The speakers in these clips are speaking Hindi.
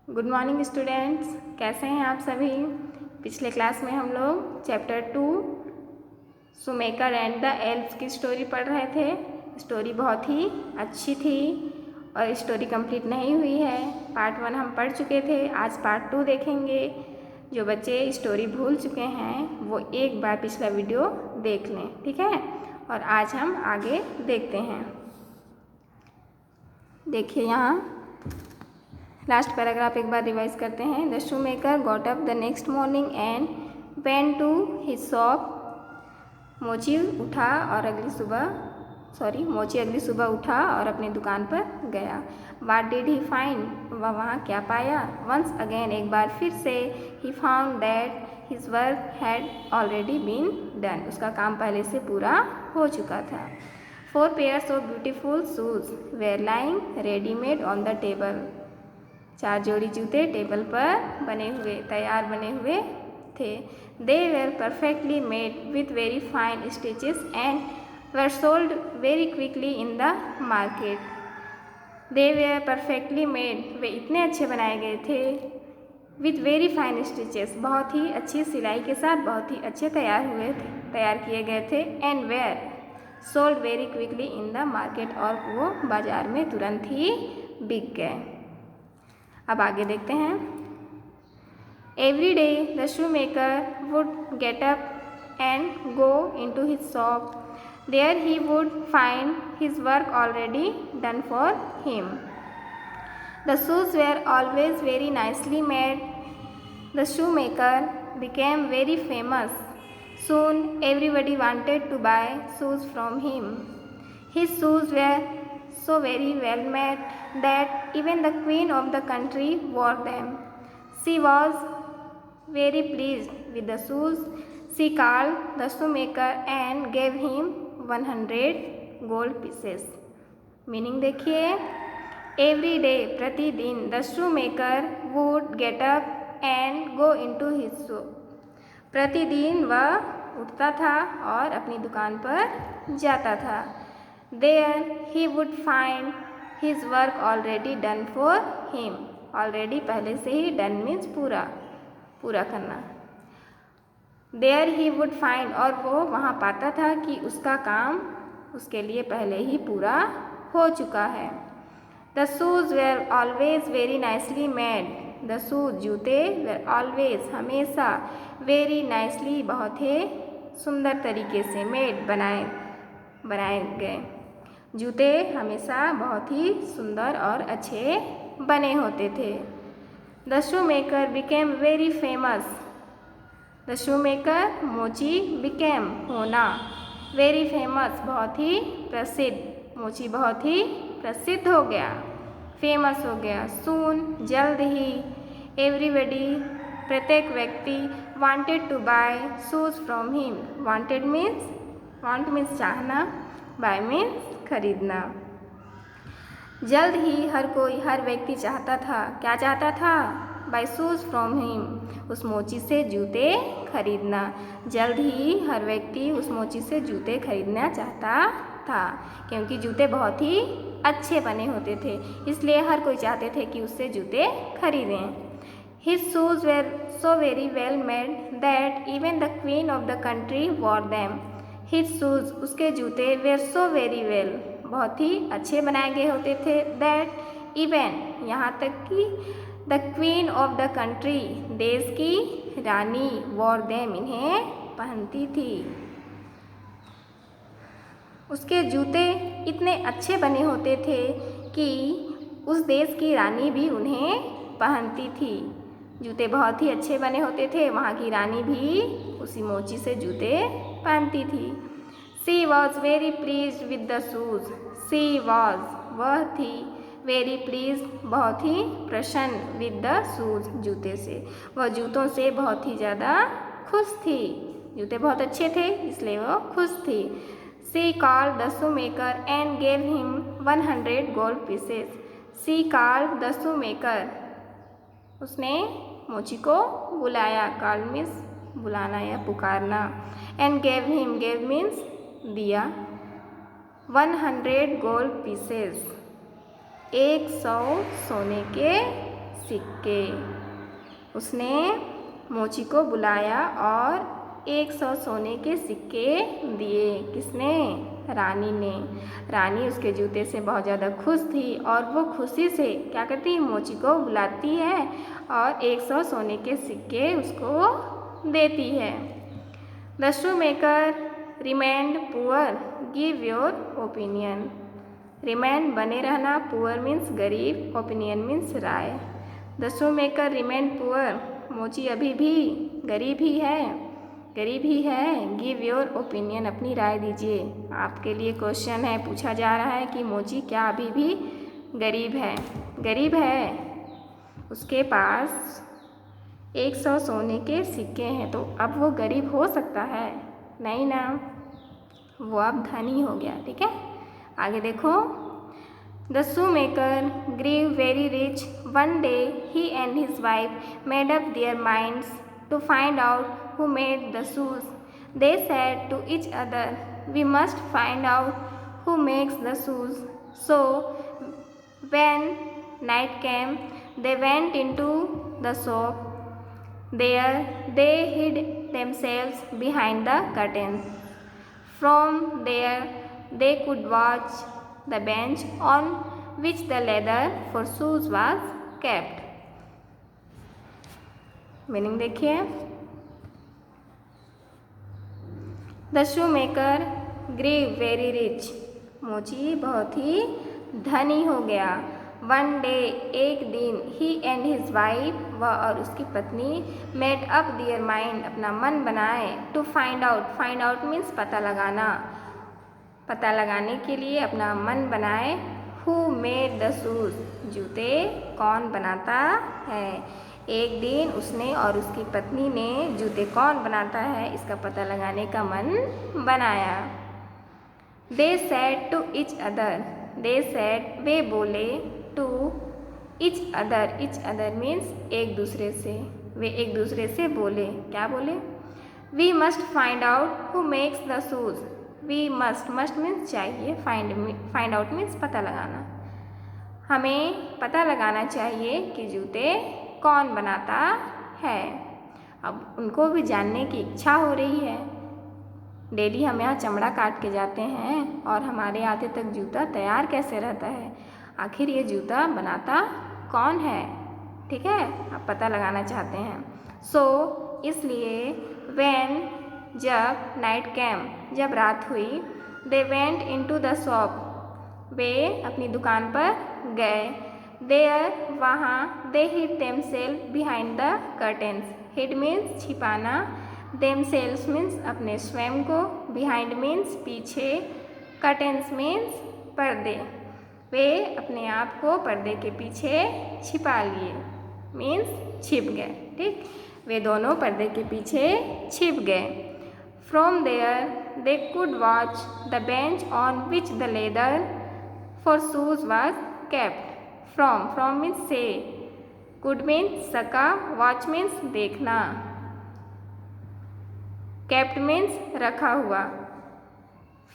गुड मॉर्निंग स्टूडेंट्स, कैसे हैं आप सभी। पिछले क्लास में हम लोग चैप्टर 2 शुमेकर एंड द एल्फ्स की स्टोरी पढ़ रहे थे। स्टोरी बहुत ही अच्छी थी और स्टोरी कंप्लीट नहीं हुई है। पार्ट 1 हम पढ़ चुके थे, आज पार्ट 2 देखेंगे। जो बच्चे स्टोरी भूल चुके हैं वो एक बार पिछला वीडियो देख लें, ठीक है। और आज हम आगे देखते हैं। देखिए यहाँ लास्ट पैराग्राफ एक बार रिवाइज करते हैं। The shoemaker got up the next morning and went to his shop. मोची अगली सुबह उठा और अपनी दुकान पर गया। वाट डिड ही फाइंड, वह वहाँ क्या पाया। वंस अगेन, एक बार फिर से, he found that his work had already been done, उसका काम पहले से पूरा हो चुका था। 4 pairs of beautiful shoes were lying readymade on the table. 4 जोड़ी जूते टेबल पर तैयार बने हुए थे। They were perfectly made with very fine stitches and were sold very quickly in the market. They were perfectly made, वे इतने अच्छे बनाए गए थे। विथ वेरी फाइन स्टिचेस, बहुत ही अच्छी सिलाई के साथ बहुत ही अच्छे तैयार किए गए थे। And were sold very quickly in the market, और वो बाजार में तुरंत ही बिक गए। अब आगे देखते हैं। Every day the shoemaker would get up and go into his shop. There he would find his work already done for him. The shoes were always very nicely made. The shoemaker became very famous. Soon everybody wanted to buy shoes from him. His shoes were so very well made that even the queen of the country wore them. She was very pleased with the shoes. She called the shoemaker and gave him 100 gold pieces. Meaning देखिए, एवरी डे, प्रतिदिन, the shoemaker would get up and go into his shop. प्रतिदिन वह उठता था और अपनी दुकान पर जाता था। There he would find his work already done for him. Already पहले से ही, डन मीन्स पूरा करना। देयर ही वुड फाइंड, और वो वहाँ पाता था कि उसका काम उसके लिए पहले ही पूरा हो चुका है। The shoes were always very nicely made. The shoes, जूते, वेर ऑलवेज, हमेशा, वेरी नाइसली, बहुत ही सुंदर तरीके से, मेड, बनाए गए। जूते हमेशा बहुत ही सुंदर और अच्छे बने होते थे। The shoemaker became very famous. The shoe maker, मोची, बिकेम, होना, वेरी फेमस, बहुत ही प्रसिद्ध। मोची बहुत ही प्रसिद्ध हो गया, फेमस हो गया। सून, जल्द ही, एवरीबडी, प्रत्येक व्यक्ति, wanted to buy shoes from him. Wanted means, want means चाहना, बाय मीन्स खरीदना। जल्द ही हर व्यक्ति चाहता था, क्या चाहता था, बाय शूज फ्रॉम हिम, उस मोची से जूते खरीदना। जल्द ही हर व्यक्ति उस मोची से जूते खरीदना चाहता था, क्योंकि जूते बहुत ही अच्छे बने होते थे, इसलिए हर कोई चाहते थे कि उससे जूते खरीदें। His shoes were so very well made that even the queen of the country wore them. His shoes, उसके जूते, were so very well, बहुत ही अच्छे बनाए गए होते थे। That even, यहाँ तक कि the queen of the country, देश की रानी, wore them, इन्हें पहनती थी। उसके जूते इतने अच्छे बने होते थे कि उस देश की रानी भी उन्हें पहनती थी। जूते बहुत ही अच्छे बने होते थे, वहाँ की रानी भी उसी मोची से जूते पहनती थी। She was very pleased with the shoes. She was, वह थी, वेरी प्लीज, बहुत ही प्रसन्न, विद द शूज, जूते से, वह जूतों से बहुत ही ज़्यादा खुश थी। जूते बहुत अच्छे थे इसलिए वह खुश थी। She called the shoemaker and gave him 100 gold pieces. She called the shoemaker, उसने मोची को बुलाया, कॉल मीन्स बुलाना या पुकारना। And gave him, gave means दिया, 100 गोल्ड पीसेस, 100 सोने के सिक्के। उसने मोची को बुलाया और 100 सोने के सिक्के दिए। किसने? रानी ने। रानी उसके जूते से बहुत ज़्यादा खुश थी और वो खुशी से क्या करती? मोची को बुलाती है और 100 सोने के सिक्के उसको देती है। The shoemaker remained poor, give your opinion. Remained बने रहना, पुअर मीन्स गरीब, ओपिनियन मीन्स राय। द शूमेकर रिमेंड पुअर, मोची अभी भी गरीब ही है। गिव योर ओपिनियन, अपनी राय दीजिए। आपके लिए क्वेश्चन है, पूछा जा रहा है कि मोची क्या अभी भी गरीब है? उसके पास 100 सोने के सिक्के हैं, तो अब वो गरीब हो सकता है? नहीं ना, वो अब धनी हो गया। ठीक है, आगे देखो। The shoemaker grew very rich. One day he and his wife made up their minds to find out who made the shoes. They said to each other, "We must find out who makes the shoes." So when night came, they went into the shop. There they hid themselves behind the curtains. From there they could watch the bench on which the leather for shoes was kept. Meaning देखिए। The shoemaker grew very rich. मोची बहुत ही धनी हो गया। वन डे, एक दिन, ही एंड हिज वाइफ, वह और उसकी पत्नी, मेड अप दियर माइंड, अपना मन बनाए, टू फाइंड आउट मीन्स पता लगाना, पता लगाने के लिए अपना मन बनाए। हु मेड द शूज, जूते कौन बनाता है। एक दिन उसने और उसकी पत्नी ने जूते कौन बनाता है इसका पता लगाने का मन बनाया। They said to each other, they said वे बोले, टू इच अदर मीन्स एक दूसरे से, वे एक दूसरे से बोले। क्या बोले? We must find out who makes the shoes. We must means चाहिए, फाइंड आउट मीन्स पता लगाना। हमें पता लगाना चाहिए कि जूते कौन बनाता है। अब उनको भी जानने की इच्छा हो रही है। डेली हम यहाँ चमड़ा काट के जाते हैं और हमारे आते तक जूता तैयार कैसे रहता है, आखिर ये जूता बनाता कौन है। ठीक है, आप पता लगाना चाहते हैं। इसलिए व्हेन, जब, नाइट कैम, जब रात हुई, they went into the shop, वे अपनी दुकान पर गए। देयर, वहाँ, they hid themself behind the curtains. Hid means छिपाना, देमसेल्व्स मीन्स अपने स्वयं को, बिहाइंड मीन्स पीछे, कर्टेन्स मीन्स पर्दे। वे अपने आप को पर्दे के पीछे छिपा लिए, मीन्स छिप गए। ठीक, वे दोनों पर्दे के पीछे छिप गए। From there they could watch the bench on which the leather for shoes was kept. From means से, कुड मीन्स सका, वॉच मीन्स देखना, केप्ट मीन्स रखा हुआ।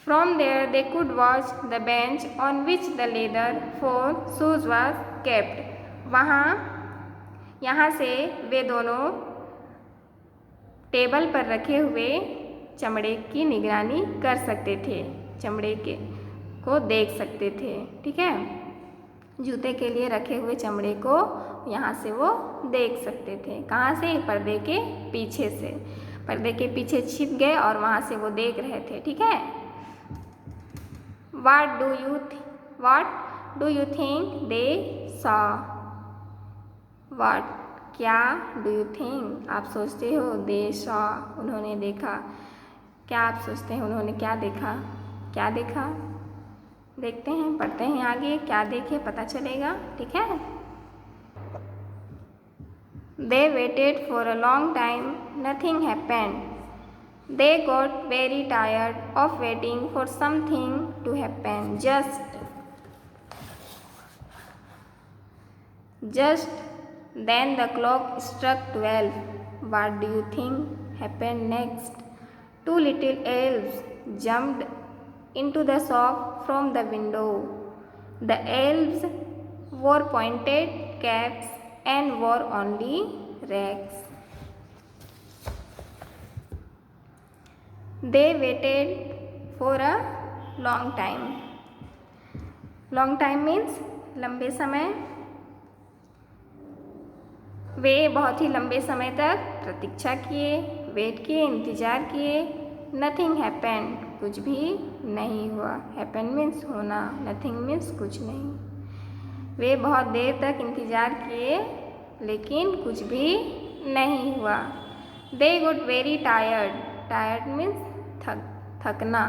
From there they could watch the bench on which the leather for shoes was kept. यहाँ से वे दोनों टेबल पर रखे हुए चमड़े की निगरानी कर सकते थे, चमड़े को देख सकते थे। ठीक है, जूते के लिए रखे हुए चमड़े को यहाँ से वो देख सकते थे। कहाँ से? पर्दे के पीछे से, पर्दे के पीछे छिप गए और वहाँ से वो देख रहे थे। ठीक है, What do you think they saw? What, क्या, do you think, आप सोचते हो, they saw, उन्होंने देखा। क्या आप सोचते हैं उन्होंने क्या देखा? क्या देखा? देखते हैं, पढ़ते हैं आगे, क्या देखे पता चलेगा। ठीक है। They waited for a long time, nothing happened. They got very tired of waiting for something to happen. Just then the clock struck 12. What do you think happened next? Two little elves jumped into the shop from the window. The elves wore pointed caps and wore only rags. They waited for a long time. Long time means लंबे समय। वे बहुत ही लंबे समय तक प्रतीक्षा किए, वेट किए, इंतज़ार किए। नथिंग हैपेंड, कुछ भी नहीं हुआ। हैपेंड मीन्स होना, नथिंग मीन्स कुछ नहीं। वे बहुत देर तक इंतज़ार किए लेकिन कुछ भी नहीं हुआ। They got very tired, tired means थकना।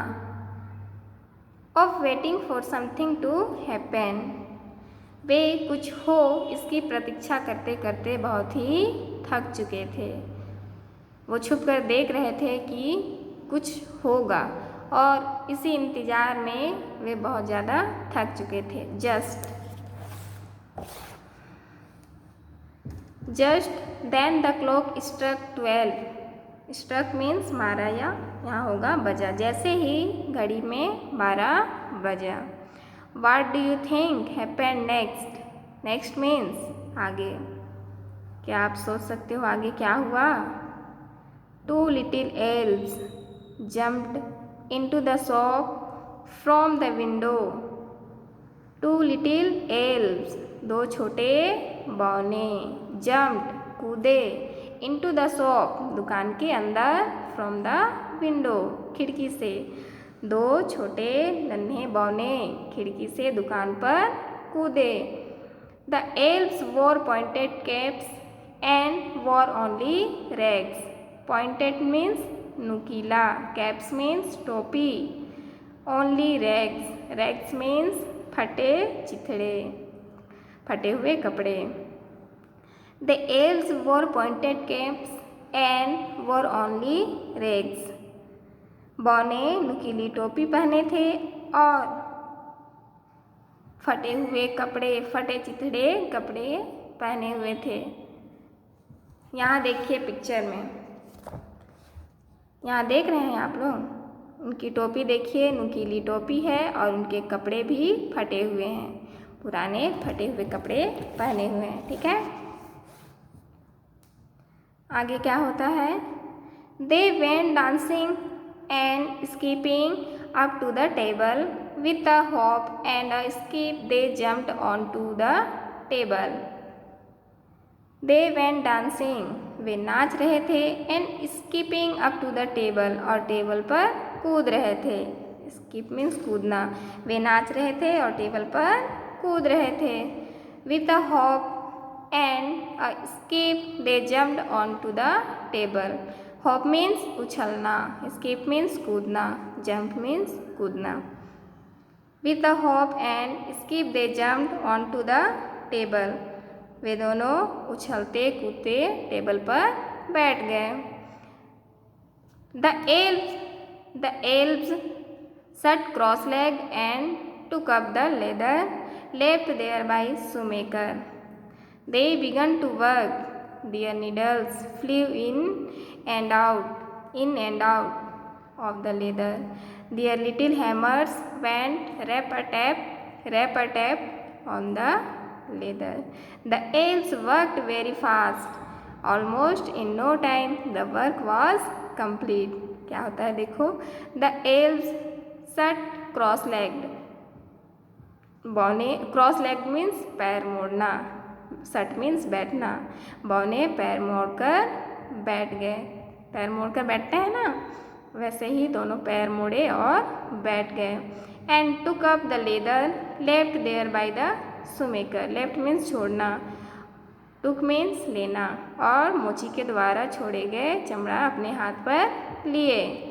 Of waiting for something to happen, वे कुछ हो इसकी प्रतीक्षा करते करते बहुत ही थक चुके थे। वो छुप कर देख रहे थे कि कुछ होगा और इसी इंतज़ार में वे बहुत ज़्यादा थक चुके थे। Just then the clock struck 12। Struck means मारा या यहाँ होगा बजा। जैसे ही घड़ी में 12 बजा। What do you think happened next? Next means आगे। क्या आप सोच सकते हो आगे क्या हुआ? Two little elves jumped into the shop from the window. Two little elves, दो छोटे बौने, jumped, कूदे, into the shop, दुकान के अंदर, from the window, खिड़की से। दो छोटे नन्हे बौने खिड़की से दुकान पर कूदे। The elves wore pointed caps and wore only rags. Pointed means नुकीला, caps means टोपी, only rags. Rags means फटे चिथड़े, फटे हुए कपड़े। The elves wore pointed caps and wore only rags. बौने नुकीली टोपी पहने थे और फटे हुए कपड़े, फटे चिथड़े कपड़े पहने हुए थे। यहाँ देखिए पिक्चर में, यहाँ देख रहे हैं आप लोग, उनकी टोपी देखिए, नुकीली टोपी है और उनके कपड़े भी फटे हुए हैं, पुराने फटे हुए कपड़े पहने हुए हैं। ठीक है, आगे क्या होता है? They went dancing and skipping up to the table. With a hop and a skip, they jumped onto the table. They went dancing, वे नाच रहे थे, and skipping up to the table, और टेबल पर कूद रहे थे। skip means कूदना। वे नाच रहे थे और टेबल पर कूद रहे थे। With a hop and a skip, they jumped onto the table. Hop means उछलना, स्किप मीन्स कूदना, जंप मीन्स कूदना। With a hop and skip they jumped onto the table, वे दोनों उछलते कूदते टेबल पर बैठ गए। The elves sat cross-legged and took up the leather left there by shoemaker. They began to work. Their needles flew in and out of the leather. Their little hammers went rap-a-tap on the leather. The elves worked very fast. Almost in no time the work was complete. क्या होता है देखो? The elves sat cross-legged. बौने, cross-legged means पैर मोड़ना, सट मीन्स बैठना। बौने पैर मोड़कर बैठ गए। पैर मोड़कर बैठते हैं ना, वैसे ही दोनों पैर मोड़े और बैठ गए। And took up the leather left there by the shoemaker. Left means छोड़ना, टुक मीन्स लेना, और मोची के द्वारा छोड़े गए चमड़ा अपने हाथ पर लिए।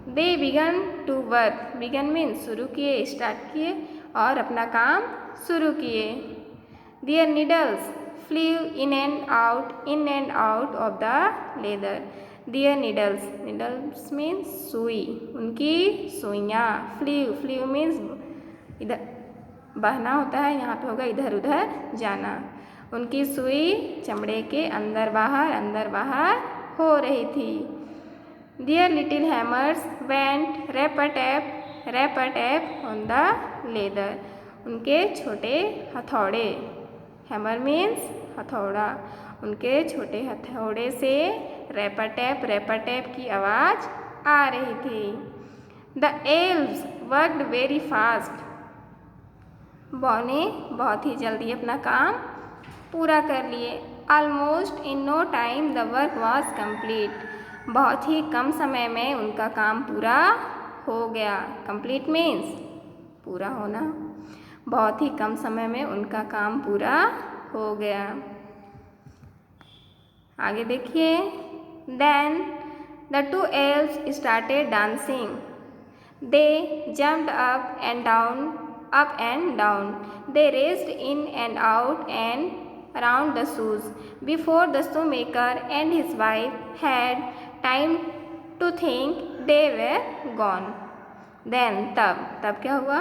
They began to work, began means शुरू किए, स्टार्ट किए और अपना काम शुरू किए। Their needles flew in and out of the leather. Their needles means सुई, उनकी सुइयाँ। flew means इधर बहना होता है, यहाँ पे होगा इधर उधर जाना। उनकी सुई चमड़े के अंदर बाहर हो रही थी। Their little hammers went rap-a-tap on the leather. उनके छोटे हथौड़े, हैमर मीन्स हथौड़ा। उनके छोटे हथौड़े से रैपर टैप की आवाज़ आ रही थी। The elves worked very fast. बॉ ने बहुत ही जल्दी अपना काम पूरा कर लिए। Almost in no time the work was complete. बहुत ही कम समय में उनका काम पूरा हो गया। कंप्लीट मीन्स पूरा होना। बहुत ही कम समय में उनका काम पूरा हो गया। आगे देखिए। Then the two elves started dancing. They jumped up and down. They raced in and out and around the shoes. Before the shoemaker and his wife had time to think, they were gone. Then तब क्या हुआ?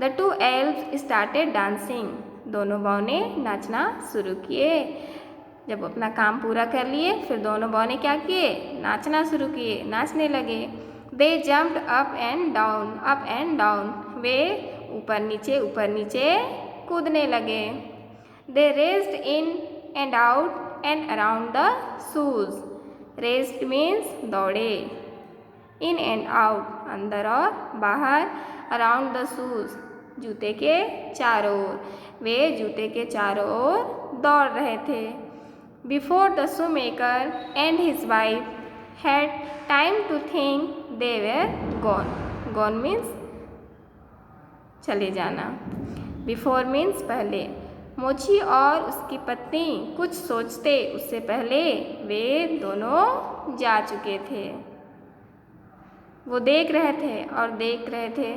The two elves started dancing. दोनों बॉ ने नाचना शुरू किए। जब अपना काम पूरा कर लिए फिर दोनों बॉ ने क्या किए? नाचना शुरू किए, नाचने लगे। They jumped up and down. वे ऊपर नीचे कूदने लगे। They raced in and out and around the shoes. Raced means दौड़े। In and out अंदर और बाहर। Around the shoes जूते के चारों ओर। वे जूते के चारों ओर दौड़ रहे थे। Before the shoemaker and his wife had time to think, they were gone. Gone means चले जाना। बिफोर मीन्स पहले। मोची और उसकी पत्नी कुछ सोचते उससे पहले वे दोनों जा चुके थे। वो देख रहे थे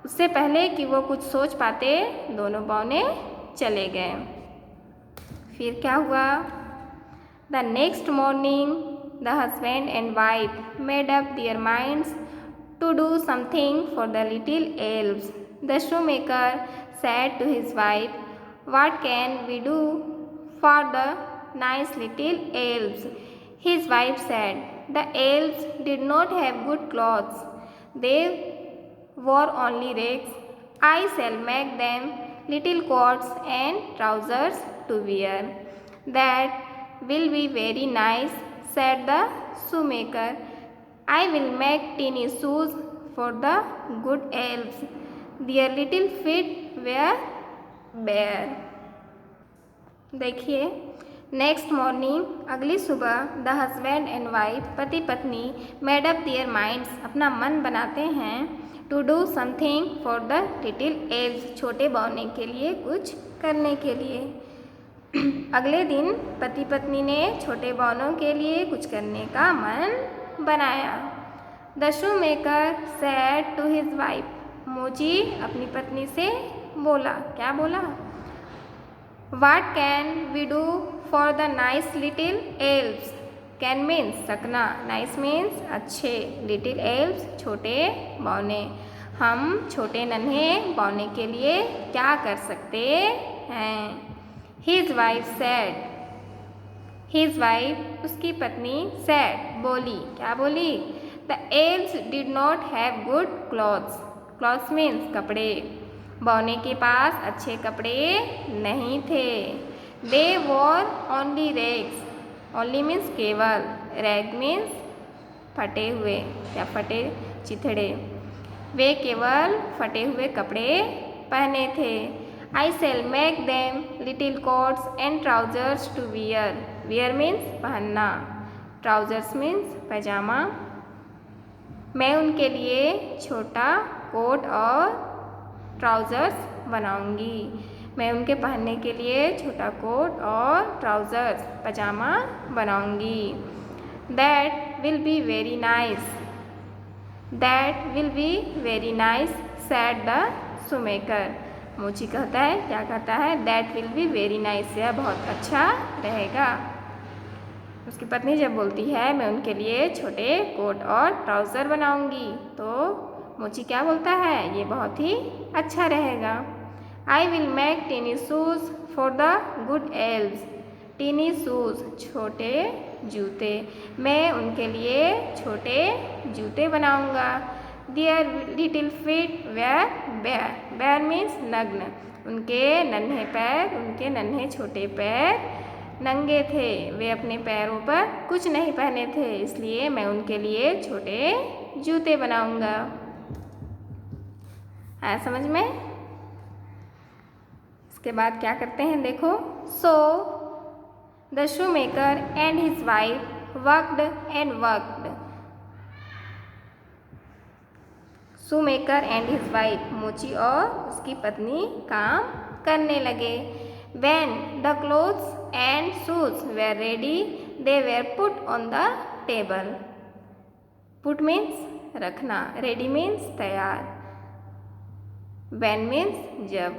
उससे पहले कि वो कुछ सोच पाते दोनों बौने चले गए। फिर क्या हुआ? The next morning the husband and wife made up their minds to do something for the little elves. The shoemaker said to his wife, "What can we do for the nice little elves?" His wife said, "The elves did not have good clothes. They wore only rags. I shall make them little coats and trousers to wear." "That will be very nice," said the shoemaker. "I will make teeny shoes for the good elves. Their little feet were bare." देखिए। नेक्स्ट मॉर्निंग अगली सुबह द हस्बैंड एंड वाइफ पति पत्नी मेड अप देयर माइंड्स अपना मन बनाते हैं to do something for the little elves छोटे बौने के लिए कुछ करने के लिए। अगले दिन पति पत्नी ने छोटे बौनों के लिए कुछ करने का मन बनाया। The shoemaker said to his wife. मोची अपनी पत्नी से बोला। क्या बोला? What can we do for the nice little elves? Can means सकना, nice means अच्छे, little elves छोटे बौने। हम छोटे नन्हे बौने के लिए क्या कर सकते हैं? His wife said. His wife उसकी पत्नी said बोली। क्या बोली? The elves did not have good clothes. Clothes means कपड़े। बौने के पास अच्छे कपड़े नहीं थे। They wore only rags. Only means केवल। Rag means फटे हुए या फटे चिथड़े। वे केवल फटे हुए कपड़े पहने थे। I shall make them little coats and trousers to wear. Wear means पहनना। Trousers means पैजामा। मैं उनके लिए छोटा कोट और ट्राउज़र्स बनाऊंगी। मैं उनके पहनने के लिए छोटा कोट और ट्राउज़र्स पजामा बनाऊंगी। That will be very nice. That will be very nice, said the shoemaker. मोची कहता है, क्या कहता है? That will be very nice. यह बहुत अच्छा रहेगा। उसकी पत्नी जब बोलती है मैं उनके लिए छोटे कोट और ट्राउज़र बनाऊंगी तो मोची क्या बोलता है? ये बहुत ही अच्छा रहेगा। I will make teeny shoes for the good elves. Teeny shoes छोटे जूते। मैं उनके लिए छोटे जूते बनाऊंगा। Their little feet were bare. Bare means नग्न। उनके नन्हे पैर, उनके नन्हे छोटे पैर नंगे थे। वे अपने पैरों पर कुछ नहीं पहने थे, इसलिए मैं उनके लिए छोटे जूते बनाऊंगा। आया समझ में? इसके बाद क्या करते हैं देखो। So the shoemaker and his wife worked and worked. Shoemaker and his wife, मोची और उसकी पत्नी काम करने लगे। When the clothes and shoes were ready, they were put on the table. Put means रखना, ready means तैयार, when means जब।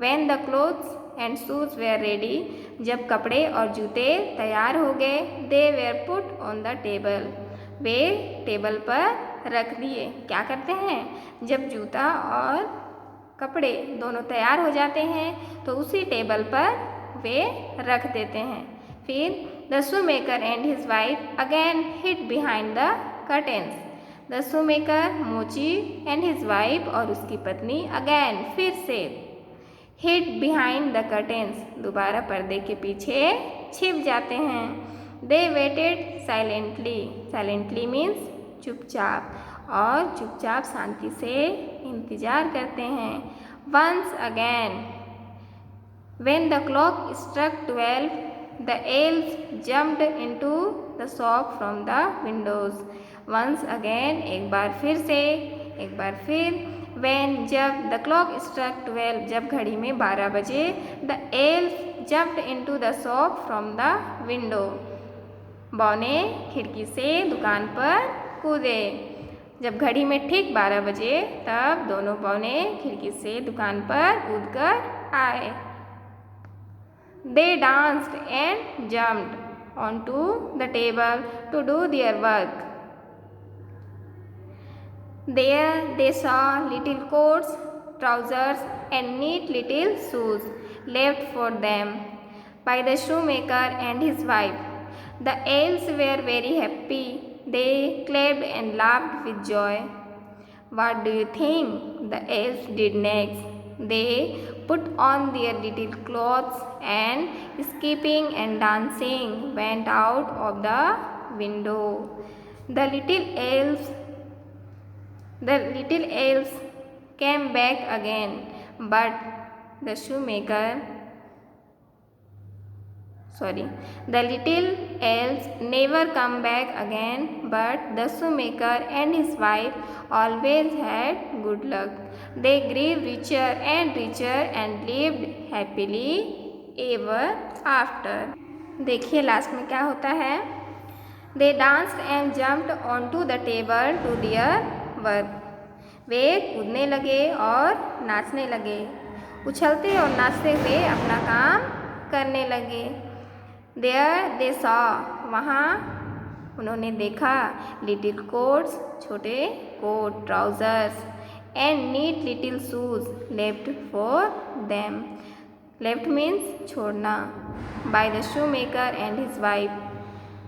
When the clothes and shoes were ready, जब कपड़े और जूते तैयार हो गए, they were put on the table. Way table पर रख दिए। क्या करते हैं? जब जूता और कपड़े दोनों तैयार हो जाते हैं तो उसी टेबल पर वे रख देते हैं। फिर the shoemaker and his wife again hid behind the curtains. The shoemaker, मोची एंड हिज वाइफ और उसकी पत्नी अगेन, फिर से, हिड बिहाइंड द कर्टेन्स, दोबारा पर्दे के पीछे छिप जाते हैं। They waited silently. Silently means चुपचाप, और चुपचाप शांति से इंतजार करते हैं। Once again when the clock struck 12, the elves jumped into the shop from the windows. Once again, एक बार फिर से, एक बार फिर, व्हेन जब, द क्लॉक स्ट्रक 12, जब घड़ी में 12 बजे, the elves jumped into the shop from the window, बौने खिड़की से दुकान पर कूदे। जब घड़ी में ठीक 12 बजे तब दोनों बौने खिड़की से दुकान पर कूदकर आए। They danced and jumped onto the table to do their work. There they saw little coats, trousers and neat little shoes left for them by the shoemaker and his wife. The elves were very happy. They clapped and laughed with joy. What do you think the elves did next? They put on their little clothes and, skipping and dancing, went out of the window. The little elves came back again, but the little elves never come back again, but the shoemaker and his wife always had good luck. They grew richer and richer and lived happily ever after. देखिए लास्ट में क्या होता है। They danced and jumped onto the table to their work. वे कूदने लगे और नाचने लगे, उछलते और नाचते हुए अपना काम करने लगे। There they saw, वहाँ उन्होंने देखा, little coats, छोटे coat, trousers and neat little shoes left for them. Left means छोड़ना, by the shoemaker and his wife.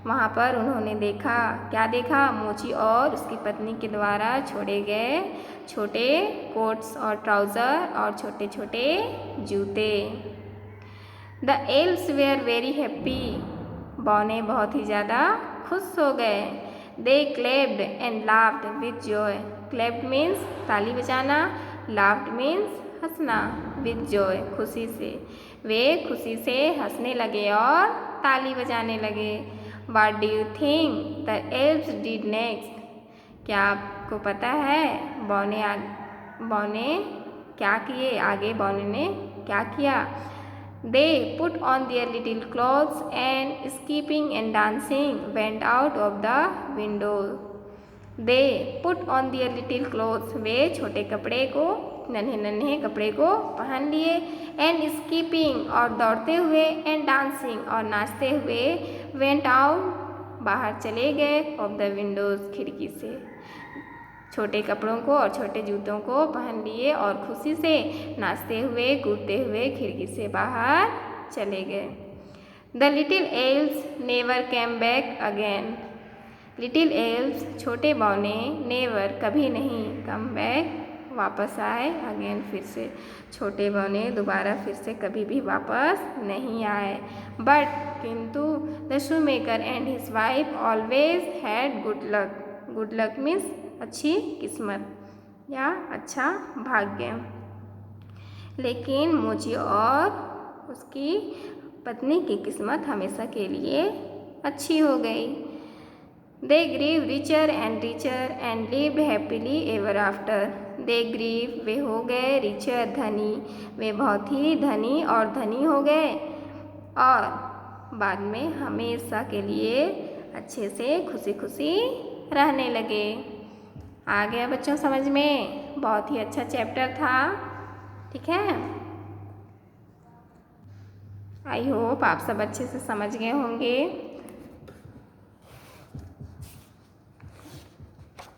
वहाँ पर उन्होंने देखा, क्या देखा? मोची और उसकी पत्नी के द्वारा छोड़े गए छोटे कोट्स और ट्राउज़र और छोटे छोटे जूते। The elves were very happy, बौने बहुत ही ज़्यादा खुश हो गए। They clapped and laughed with joy. Clapped means ताली बजाना, लाफ्ड मीन्स हंसना, विथ जॉय खुशी से। वे खुशी से हंसने लगे और ताली बजाने लगे। What do you think the elves did next? क्या आपको पता है बौने क्या किए? आगे बौने ने क्या किया? They put on their little clothes and, skipping and dancing, went out of the window. They put on their little clothes. वे छोटे कपड़े को, नन्हे नन्हे कपड़े को पहन लिए। एंड स्कीपिंग, और दौड़ते हुए। एंड डांसिंग, और नाचते हुए। वेंट आउट, बाहर चले गए। ऑफ द विंडोज, खिड़की से। छोटे कपड़ों को और छोटे जूतों को पहन लिए और खुशी से नाचते हुए कूदते हुए खिड़की से बाहर चले गए। The little elves never came back again. Little elves, छोटे बौने, नेवर, कभी नहीं, कम बैक, वापस आए अगेन, फिर से छोटे बने दोबारा फिर से कभी भी वापस नहीं आए। बट किंतु the shoemaker and his wife always had good luck. Good luck means अच्छी किस्मत या अच्छा भाग्य। लेकिन मोची और उसकी पत्नी की किस्मत हमेशा के लिए अच्छी हो गई। They grew richer and richer and lived happily ever after. They grew वे हो गए, रिचर धनी, वे बहुत ही धनी और धनी हो गए और बाद में हमेशा के लिए अच्छे से खुशी खुशी रहने लगे। आ गया बच्चों समझ में? बहुत ही अच्छा चैप्टर था, ठीक है। आई होप आप सब अच्छे से समझ गए होंगे।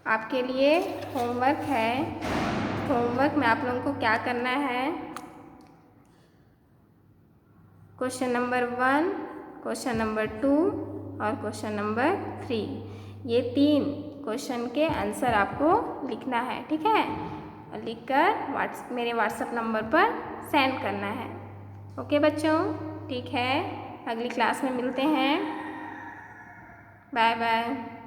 आपके लिए होमवर्क है। होमवर्क में आप लोगों को क्या करना है? क्वेश्चन नंबर 1, क्वेश्चन नंबर 2 और क्वेश्चन नंबर 3, ये 3 क्वेश्चन के आंसर आपको लिखना है, ठीक है। और लिखकर मेरे व्हाट्सएप नंबर पर सेंड करना है। ओके बच्चों, ठीक है। अगली क्लास में मिलते हैं। Bye bye.